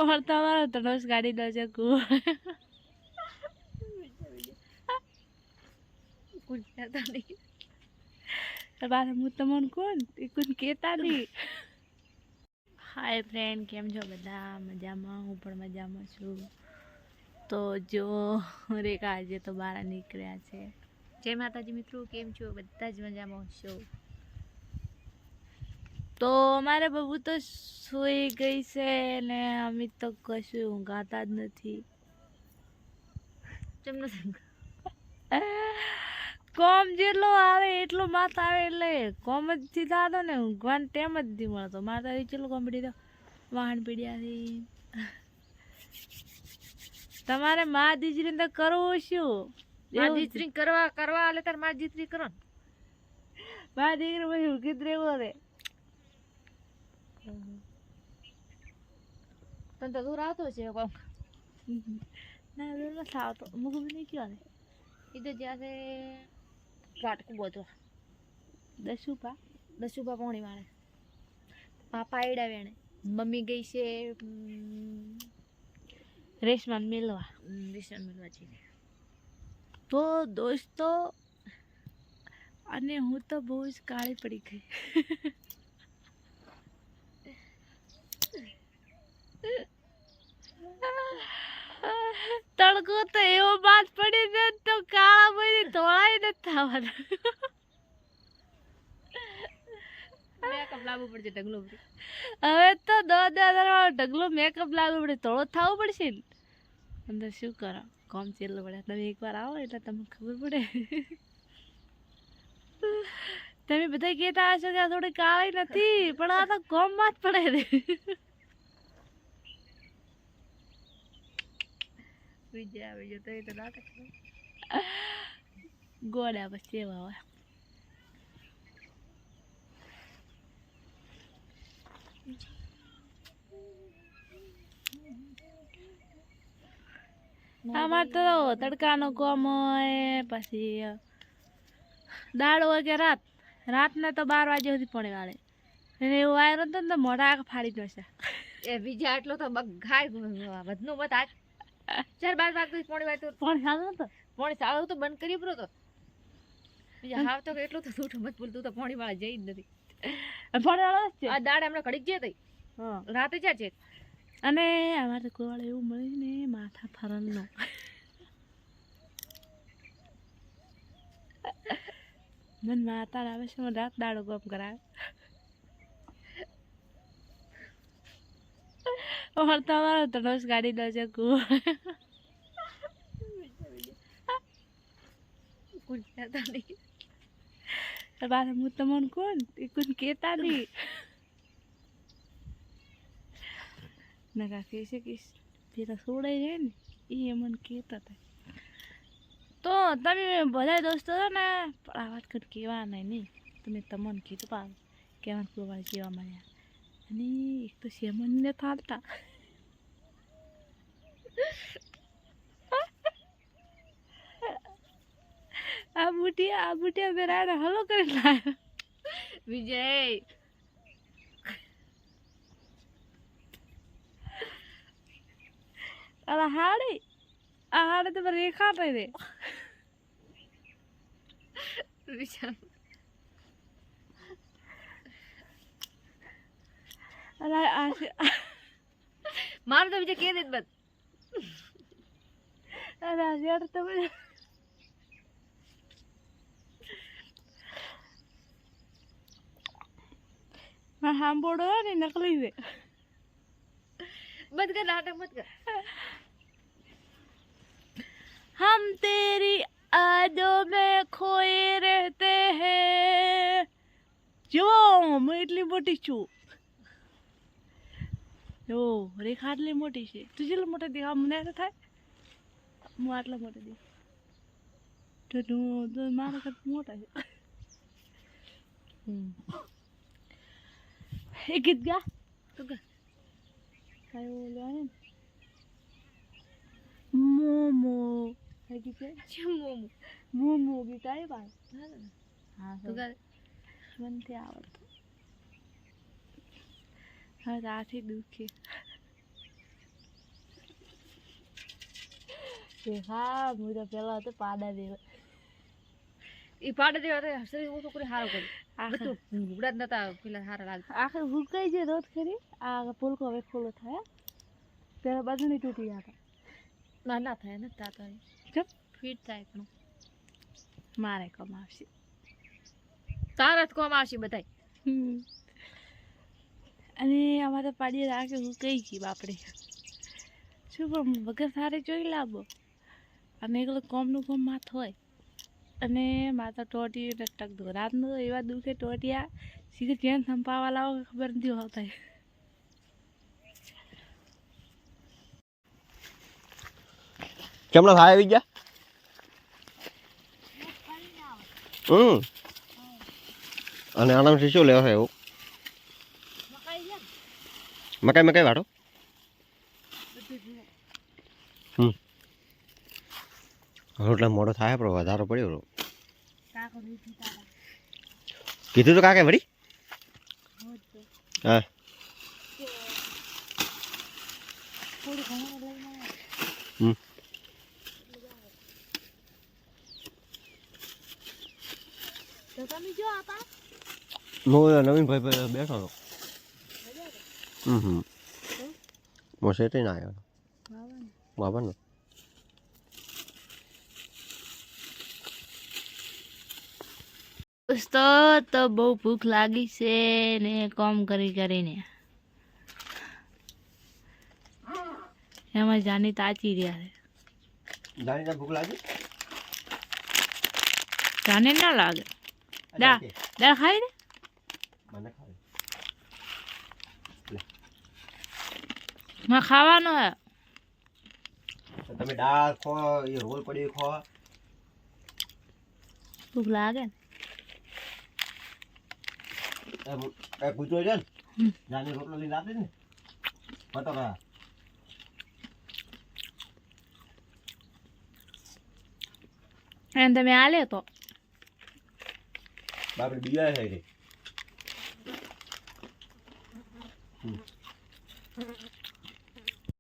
और તમારો ધનુષ ગાડી દો છે કુ કુંજાતા નહીં તમારે હું તમને કોણ એ કોણ કહેતા નહીં. હાય ફ્રેન્ડ, કેમ છો બધા? મજામાં? હું પણ મજામાં છું. તો જો રેખા આજે તો બહાર નીકળ્યા છે. જય માતાજી મિત્રો, કેમ છો? બધા જ મજામાં છો? તો અમારે બબુ તો સૂઈ ગઈ છે ને અમે તો કશું ઊંઘાતા જ નથી. કેમ નથી? કોમ જેટલો આવે એટલો માથ આવે એટલે કોમ જ થી થતો ને ઊંઘવાનો ટેમ જ નથી મળતો. મારે તો ચેટલો કોમ્પિટી તો વાહન પીડ્યાથી. તમારે મા દીકરીને તો કરવું શું? માર દીકરી કરવા આલે તાર માર દીકરી કરો ને. મા દીકરી પછી ઊંઘી જ રહેવો રે. તને તો દૂર આવતો છે કોમ. ના દૂર નથી આવતો. અમુક નહીં કયો ને એ તો જ્યાં છે ગાટકું બધું 10 રૂપિયા પોણી વાળે પાપા એડા વેણે. મમ્મી ગઈ છે રેશમા મેલવા. વિશાલ મળવા. તો દોસ્તો, અને હું તો બહુ જ કાળી પડી ગઈ. તડકો તો એવો બાદ પડી ને તો કાળા બધી ધોળાઈ નથી થવાના. મેકઅપ લાવવું પડશે ઢગલો. હવે તો 10,000 વાળો ઢગલો મેકઅપ લાવવો પડે, થોડો થવું પડશે ને. અંદર શું કરો, કોમ ચેલો પડે. તમે એકવાર આવો એટલે તમને ખબર પડે. તમે બધા કહેતા હશો કે આ થોડી કાળી નથી, પણ આ તો કોમમાં જ પડે રે. વિજય આવી ગયો તો એ તો નાટક ગોળા પછી એવા હોય. અમારે તો તડકાનો કોમ હોય, પછી દાળ હોય કે રાતને તો 12 વાગ્યા સુધી પાણી વાળે. એને એવું વાયરો હતો ને તો મોઢા આંખ ફાડી જશે. એ વિજય આટલો તો બગાય વધનું મત આજ 4-12 વાગે પોણી વાય તો પાણી સારું હતો. પોણી સાળું તો બંધ કરી પૂરો તો બીજા હાવ તો એટલું તો છૂટું મત બોલતું તો પોણી વાળા જઈ જ નથી. પાણી વાળો જ છે. આ દાડ હમણાં ઘડીક જે થઈ રાતે જ્યાં છે. અને અમારે કોઈ વાળે એવું મળે ને માથા ફરનનો. મને માતા આવે છે, મને રાત દાડો ગમ કરાવે. और તમારો ધનુષ ગાડી દો છે કુ કુંજાતા નહીં તમારે હું તમને કોણ એ કોણ કહેતા નહીં. નકા કહે છે કે પેલા છોડાઈ જાય ને એ મને કહેતા હતા. તો તમે બધા દોસ્તો છો ને પણ આ વાત કર કહેવા નહીં. તમે તમને કીધું પાવ કહેવાનું કોઈ કેવા મળ્યા. અને એક તો શેમનને થાળતા આ બુટિયા બેરાને હલો કરી લાવ્યો. વિજય આ હાડે તો રેખા થઈ રે. વિશાલ મારું તો બીજે કે દે બસ. અરે યાર તમે સાંભળો ને નકલી છે. मत कर नाटक मत कर. हम तेरी यादों में खोए रहते हैं. જો હું એટલી મોટી છું. જો રેખા આટલી મોટી છે. તું જેટલી મોટી દેખા મને તો થાય. હું આટલા મોટી દેખ તો મારા કરતા મોટા છે. એ ગીત ગા તું ગા કઈ બોલવાનું મોમો ગીત મોમો ગીત આવી બાર. હા તું ગા મને આવડતું. હવે આથી દુખે. તે હા હું તો પેલા હતો પાડા દેવા એ પાડે દેવા તો શરીર ઓછું કરી સારું કર્યું આખર બધું લુગડા જ નતા પેલા સારા લાગતા આખર ભૂકાઈ જાય રોજ ખરી આ પુલકો હવે ખોલો થાય પેલા બાજુની તૂટી જતા ના ના થાય ને તા તો ચપ ફીટ થાય પણ મારે કમાવશે તારા જ કોમ આવશે બધાય અને અમારે પાડીએ રાખે હું કઈ ગઈ બાપડે શું પણ વગર સારે જોઈ લાવો અને એકલો કોમનું કોમ માથ હોય અને માતા ટોટી ટક દો રાતનું એવા દુખે ટોટિયા સીધે ચેન સંપાવા લાવો કે ખબર નથી હોતા કેમના થાય આવી ગયા અને આનામાંથી શું લેવા એવું મકાઈ વાટો રોટલા મોડો થાય પણ વધારો પડ્યો કીધું તો કાકે વળી હા નવીન ભાઈ બેઠો હતો મોસે તે ના આવ્યો બાબા દોસ્તો તો બહુ ભૂખ લાગી છે ને કામ કરી કરીને એમાં જાની તાચી રહ્યા છે જાણીને ભૂખ લાગી જાને ના લાગે દા દા ખાઈ ને મને ખાવે માં ખાવાનો હે તમે દાળ ખો એ રોલ પડી ખો ભૂખ લાગે ને એ ગુજો છે ને જાની રોટલો લઈને આપે ને બટાકા એને તમે આલે તો બાપરે બીજા છે